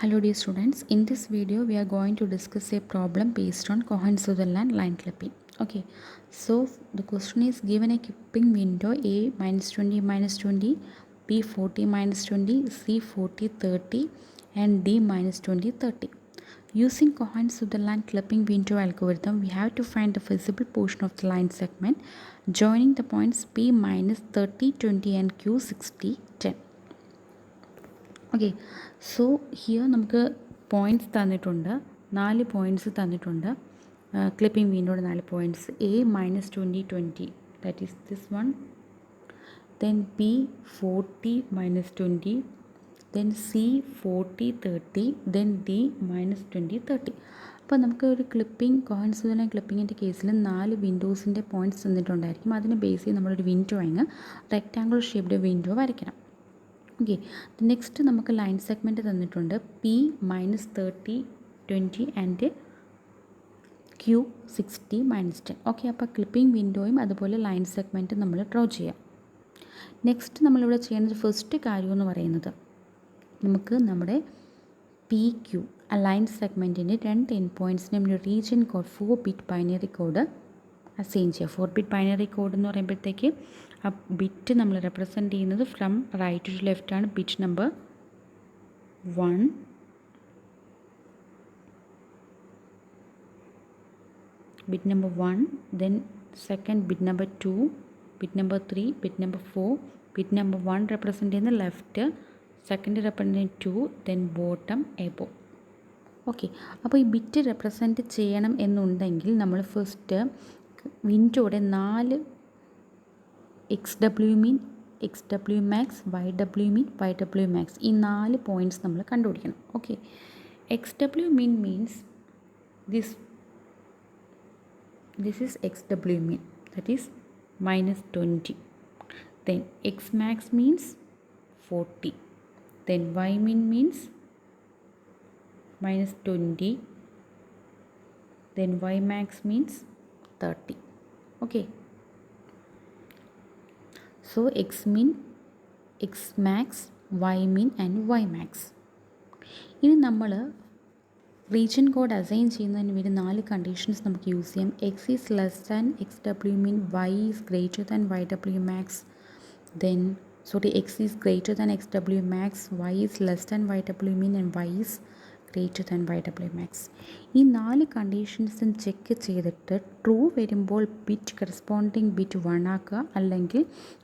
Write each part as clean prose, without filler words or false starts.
Hello dear students, in this video we are going to discuss a problem based on Cohen-Sutherland line clipping. Okay, so the question is given a clipping window A minus 20 minus 20, B 40 minus 20, C 40 30 and D minus 20 30. Using Cohen-Sutherland clipping window algorithm, we have to find the visible portion of the line segment joining the points P minus 30, 20 and Q 60, 10. Okay so here നമുക്ക് points തന്നിട്ടുണ്ട് 4 points തന്നിട്ടുണ്ട് clipping വീണ്ടോടെ 4 points A minus 20 20 that is this one, then B 40 minus 20, then C 40 30, then D minus 20 30. അപ്പോൾ നമുക്ക് ഒരു clipping കോഹൻ-സുതർലാൻഡ് ക്ലിപ്പിങ്ങിൻ്റെ കേസിൽ 4 വിൻഡോസിൻ്റെ points തന്നിട്ടുണ്ടായിരിക്കും. അതിന് base ചെയ്ത് നമ്മളൊരു വിൻഡോ അങ്ങ് റെക്റ്റാങ്കുലർ ഷേപ്ഡ് വിൻഡോ വരയ്ക്കണം. ഓക്കെ, നെക്സ്റ്റ് നമുക്ക് ലൈൻ സെഗ്മെൻറ്റ് തന്നിട്ടുണ്ട് P minus 30 20 and Q 60 minus 10. Okay, അപ്പോൾ ക്ലിപ്പിംഗ് വിൻഡോയും അതുപോലെ ലൈൻ സെഗ്മെൻറ്റും നമ്മൾ ഡ്രോ ചെയ്യാം. നെക്സ്റ്റ് നമ്മളിവിടെ ചെയ്യുന്ന ഫസ്റ്റ് കാര്യം എന്ന് പറയുന്നത് നമുക്ക് നമ്മുടെ പി ക്യൂ ആ ലൈൻ സെഗ്മെൻറ്റിൻ്റെ 2 എൻഡ് പോയിൻറ്റ്സിനും region code 4 bit binary code assign ചെയ്യുക. 4 ബിറ്റ് ബൈനറി കോഡ് എന്ന് പറയുമ്പോഴത്തേക്ക് ആ ബിറ്റ് നമ്മൾ റെപ്രസെൻറ്റ് ചെയ്യുന്നത് ഫ്രം റൈറ്റ് ടു ലെഫ്റ്റ് ആണ്. Bit number 1, bit number 1, then second bit number 2, bit number 3, bit number 4. Bit number 1 represent ചെയ്യുന്ന left, second represent 2, then bottom above. Okay, അപ്പോൾ ഈ bit represent ചെയ്യണം എന്നുണ്ടെങ്കിൽ നമ്മൾ ഫസ്റ്റ് വിൻഡോയുടെ 4 X W min, X W max, Y W min, Y W max ഈ 4 points നമ്മൾ കണ്ടുപിടിക്കണം. Okay, X W mean means this is x w mean, that is minus 20. Then x max means 40. Then y mean means minus 20. Then y max means 30. Okay, so x mean, x max, y mean and y max. ഇനി നമ്മൾ region code assign ചെയ്യുന്നതിന് വേണ്ടി 4 conditions നമുക്ക് use ചെയ്യാം. X is less than X W min, Y is greater than Y W max, then X is greater than X W max, Y is less than Y W min and Y is greater than Y W max. ഈ 4 കണ്ടീഷൻസും check ചെയ്തിട്ട് true വരുമ്പോൾ bit corresponding bit 1 ആക്കുക, അല്ലെങ്കിൽ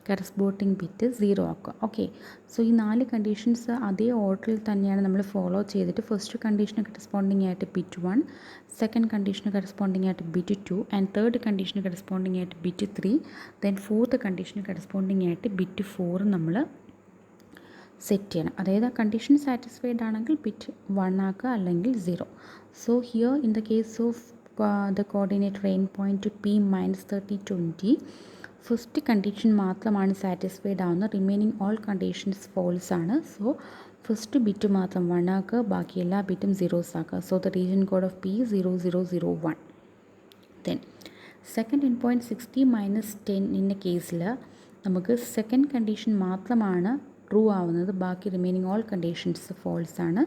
corresponding bit 0 ആക്കുക. Okay, so ഈ 4 conditions അതേ ഓർഡറിൽ തന്നെയാണ് നമ്മൾ ഫോളോ ചെയ്തിട്ട് ഫസ്റ്റ് കണ്ടീഷന് കറസ്പോണ്ടിങ് ആയിട്ട് ബിറ്റ് 1, സെക്കൻഡ് കണ്ടീഷന് കറസ്പോണ്ടിങ് ആയിട്ട് bit 2 and third condition corresponding ആയിട്ട് ബിറ്റ് 3, ദെൻ ഫോർത്ത് കണ്ടീഷന് കറസ്പോണ്ടിങ് ആയിട്ട് ബിറ്റ് 4 നമ്മൾ സെറ്റ് ചെയ്യണം. അതായത് ആ കണ്ടീഷൻ സാറ്റിസ്ഫൈഡ് ആണെങ്കിൽ ബിറ്റ് 1 ആക്കുക, അല്ലെങ്കിൽ 0. So here in the case of the coordinator end point P minus 30 20, first condition മാത്രമാണ് സാറ്റിസ്ഫൈഡ് ആവുന്നത്, റിമൈനിങ് ഓൾ കണ്ടീഷൻസ് ഫോൾസ് ആണ്. സോ ഫസ്റ്റ് ബിറ്റ് മാത്രം 1 ആക്കുക, ബാക്കി എല്ലാ ബിറ്റും 0s ആക്കുക. So the region code of P 0 0 0 1. Then second end point 60 minus 10 ഇന്ന കേസിൽ നമുക്ക് സെക്കൻഡ് കണ്ടീഷൻ മാത്രമാണ് ട്രൂ ആവുന്നത്, ബാക്കി റിമൈനിങ് ഓൾ കണ്ടീഷൻസ് ഫോൾസ് ആണ്.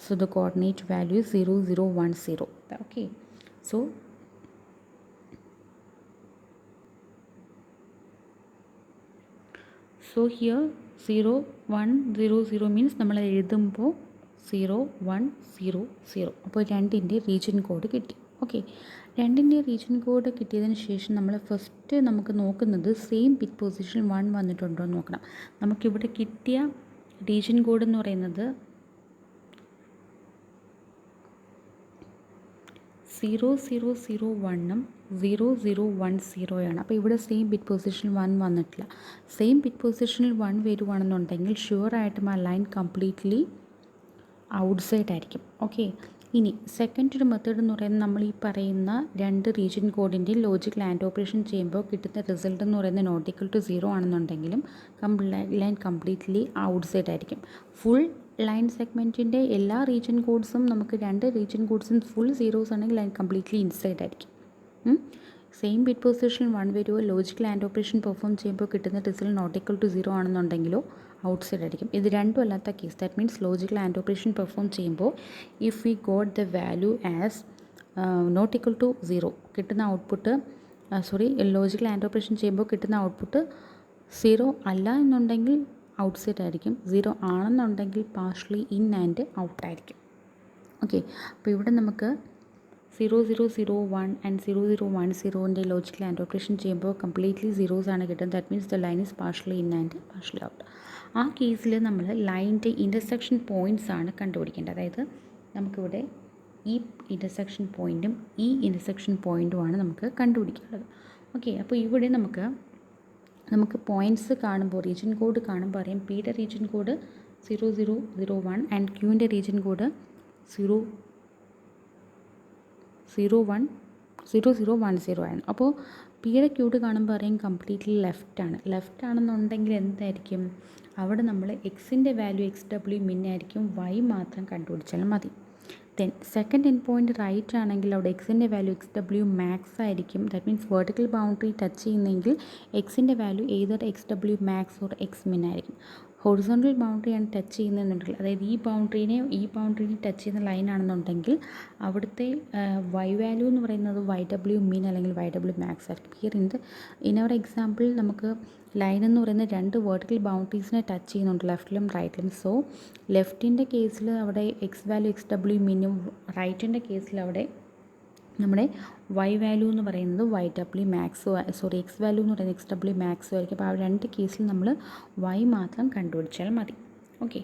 So the coordinate value 0 0 1 0. Okay, so here 0 1 0 0 means നമ്മൾ എഴുതുമ്പോൾ 0 1 0 0. അപ്പോൾ 2ൻ്റെ റീജിയൻ കോഡ് കിട്ടി. ഓക്കെ, 2ൻ്റെ റീജിയൻ കോഡ് കിട്ടിയതിന് ശേഷം നമ്മൾ ഫസ്റ്റ് നമുക്ക് നോക്കുന്നത് സെയിം ബിറ്റ് പൊസിഷൻ 1 വന്നിട്ടുണ്ടോ എന്ന് നോക്കണം. നമുക്കിവിടെ കിട്ടിയ റീജിയൻ കോഡ് എന്ന് പറയുന്നത് 0 0 0 1ഉം 0 0 1 0 ആണ്. അപ്പോൾ ഇവിടെ സെയിം ബിറ്റ് പൊസിഷൻ 1 വന്നിട്ടില്ല. സെയിം ബിറ്റ് പൊസിഷനിൽ 1 വരുവാണെന്നുണ്ടെങ്കിൽ ഷുവറായിട്ടും ആ ലൈൻ കംപ്ലീറ്റ്ലി ഔട്ട്സൈഡ് ആയിരിക്കും. ഓക്കെ, ഇനി സെക്കൻഡ് ഒരു മെത്തേഡ് എന്ന് പറയുന്നത് നമ്മൾ ഈ പറയുന്ന 2 റീജിയൻ കോഡിൻ്റെ ലോജിക്കൽ ആൻഡ് ഓപ്പറേഷൻ ചെയ്യുമ്പോൾ കിട്ടുന്ന റിസൾട്ട് എന്ന് പറയുന്നത് നോട്ട് ഈക്വൽ ടു 0 ആണെന്നുണ്ടെങ്കിലും ലൈൻ കംപ്ലീറ്റ്ലി ഔട്ട്സൈഡ് ആയിരിക്കും. ഫുൾ ലൈൻ സെഗ്മെൻറ്റിൻ്റെ എല്ലാ റീജിയൻ കോഡ്സും നമുക്ക് 2 റീജിയൻ കോഡ്സും ഫുൾ 0s ആണെങ്കിൽ ലൈൻ കംപ്ലീറ്റ്ലി ഇൻസൈഡ് ആയിരിക്കും. സെയിം ബിറ്റ് പൊസിഷൻ 1 വരുമോ, ലോജിക്കൽ ആൻഡ് ഓപ്പറേഷൻ പെർഫോം ചെയ്യുമ്പോൾ കിട്ടുന്ന റിസൾട്ട് നോട്ട് ഈക്വൽ ടു 0 ആണെന്നുണ്ടെങ്കിലോ ഔട്ട് സൈഡ് ആയിരിക്കും. ഇത് രണ്ടും അല്ലാത്ത case, that means logical and operation perform ചെയ്യുമ്പോൾ if we got the value as not equal to 0, കിട്ടുന്ന ഔട്ട്പുട്ട് ലോജിക്കൽ ആൻഡ് ഓപ്പറേഷൻ ചെയ്യുമ്പോൾ കിട്ടുന്ന ഔട്ട്പുട്ട് 0 അല്ല എന്നുണ്ടെങ്കിൽ ഔട്ട് സൈഡ് ആയിരിക്കും, 0 ആണെന്നുണ്ടെങ്കിൽ പാർഷ്യലി ഇൻ ആൻഡ് ഔട്ട് ആയിരിക്കും. ഓക്കെ, അപ്പോൾ ഇവിടെ നമുക്ക് 0001 ആൻഡ് 0010ൻ്റെ ലോജിക്കൽ ആൻഡ് ഓപ്പറേഷൻ ചെയ്യുമ്പോൾ കംപ്ലീറ്റ്ലി സീറോസ് ആണ് കിട്ടുന്നത്. That means the line is partially in and partially out. ആ കേസിൽ നമ്മൾ ലൈനിൻ്റെ ഇൻ്റർസെക്ഷൻ പോയിൻറ്റ്സ് ആണ് കണ്ടുപിടിക്കേണ്ടത്. അതായത് നമുക്കിവിടെ ഈ ഇൻ്റർസെക്ഷൻ പോയിൻറ്റും ഈ ഇൻ്റർസെക്ഷൻ പോയിൻറ്റുമാണ് നമുക്ക് കണ്ടുപിടിക്കേണ്ടത്. ഓക്കെ, അപ്പോൾ ഇവിടെ നമുക്ക് പോയിൻറ്റ്സ് കാണുമ്പോൾ റീജിയൻ കോഡ് കാണുമ്പോൾ അറിയാം പിയുടെ റീജിയൻ കോഡ് 0001 ആൻഡ് ക്യൂവിൻ്റെ റീജിയൻ കോഡ് 0010 ആണ്. അപ്പോൾ പിയുടെ ക്യൂഡ് കാണുമ്പോൾ അറിയാം കംപ്ലീറ്റ്ലി ലെഫ്റ്റ് ആണെന്നുണ്ടെങ്കിൽ എന്തായിരിക്കും, അവിടെ നമ്മൾ എക്സിൻ്റെ വാല്യൂ XW മിൻ ആയിരിക്കും, വൈ മാത്രം കണ്ടുപിടിച്ചാൽ മതി. Then second end point right ആണെങ്കിൽ അവിടെ എക്സിൻ്റെ വാല്യൂ XW മാക്സ് ആയിരിക്കും. That means vertical boundary touch ചെയ്യുന്നെങ്കിൽ എക്സിൻ്റെ value either XW max or X min ആയിരിക്കും. ഹൊറിസോണ്ടൽ ബൗണ്ടറിയാണ് ടച്ച് ചെയ്യുന്നതെന്നുണ്ടെങ്കിൽ, അതായത് ഈ ബൗണ്ടറിനെ ടച്ച് ചെയ്യുന്ന ലൈനാണെന്നുണ്ടെങ്കിൽ അവിടുത്തെ വൈ വാല്യൂ എന്ന് പറയുന്നത് YW മിൻ അല്ലെങ്കിൽ YW മാക്സ് ആയിരിക്കും. ഹിയർ ഇൻ അവർ എക്സാമ്പിൾ നമുക്ക് ലൈൻ എന്ന് പറയുന്നത് രണ്ട് വെർട്ടിക്കൽ ബൗണ്ടറീസിനെ ടച്ച് ചെയ്യുന്നുണ്ട്, ലെഫ്റ്റിലും റൈറ്റിലും. സോ ലെഫ്റ്റിൻ്റെ കേസിൽ അവിടെ എക്സ് വാല്യൂ XW മിന്നും, റൈറ്റിൻ്റെ കേസിൽ അവിടെ നമ്മുടെ വൈ വാല്യൂ എന്ന് പറയുന്നത് YW മാക്സോ എക്സ് വാല്യൂ എന്ന് പറയുന്നത് XW മാക്സോ ആയിരിക്കും. അപ്പോൾ ആ രണ്ട് കേസിൽ നമ്മൾ വൈ മാത്രം കണ്ടുപിടിച്ചാൽ മതി. Okay,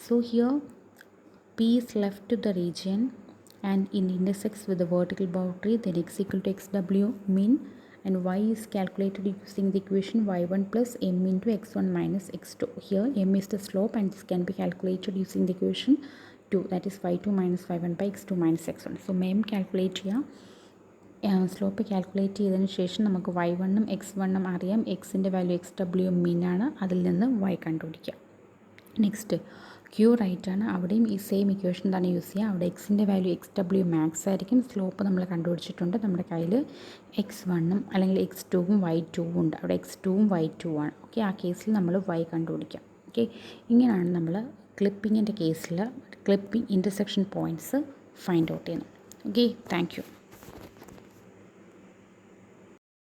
so here P is left to the region and it intersects with the vertical boundary, then x equal to XW min and y is calculated using the equation y1 plus m into x1 minus x2. Here m is the slope and this can be calculated using the equation 2, that is y2 minus y1 by x2 minus x1. So m calculate ചെയ്യാം, slope calculate ചെയ്തതിന് ശേഷം നമുക്ക് y1ഉം x1ഉം അറിയാം, എക്സിൻ്റെ value XW min ആണ്, അതിൽ നിന്ന് y കണ്ടുപിടിക്കാം. നെക്സ്റ്റ് ക്യൂ റൈറ്റ് ആണ്, അവിടെയും ഈ സെയിം ഇക്വേഷൻ തന്നെ യൂസ് ചെയ്യുക. അവിടെ എക്സിൻ്റെ വാല്യൂ XW മാക്സ് ആയിരിക്കും, സ്ലോപ്പ് നമ്മൾ കണ്ടുപിടിച്ചിട്ടുണ്ട്, നമ്മുടെ കയ്യിൽ x1ഉം അല്ലെങ്കിൽ x2ഉം y2ഉം ഉണ്ട്, അവിടെ x2ഉം y2ഉം ആണ്. ഓക്കെ, ആ കേസിൽ നമ്മൾ y കണ്ടുപിടിക്കാം. ഓക്കെ, ഇങ്ങനെയാണ് നമ്മൾ ക്ലിപ്പിങ്ങിൻ്റെ കേസിൽ clipping intersection points find out ചെയ്യുന്നത്. Okay, thank U.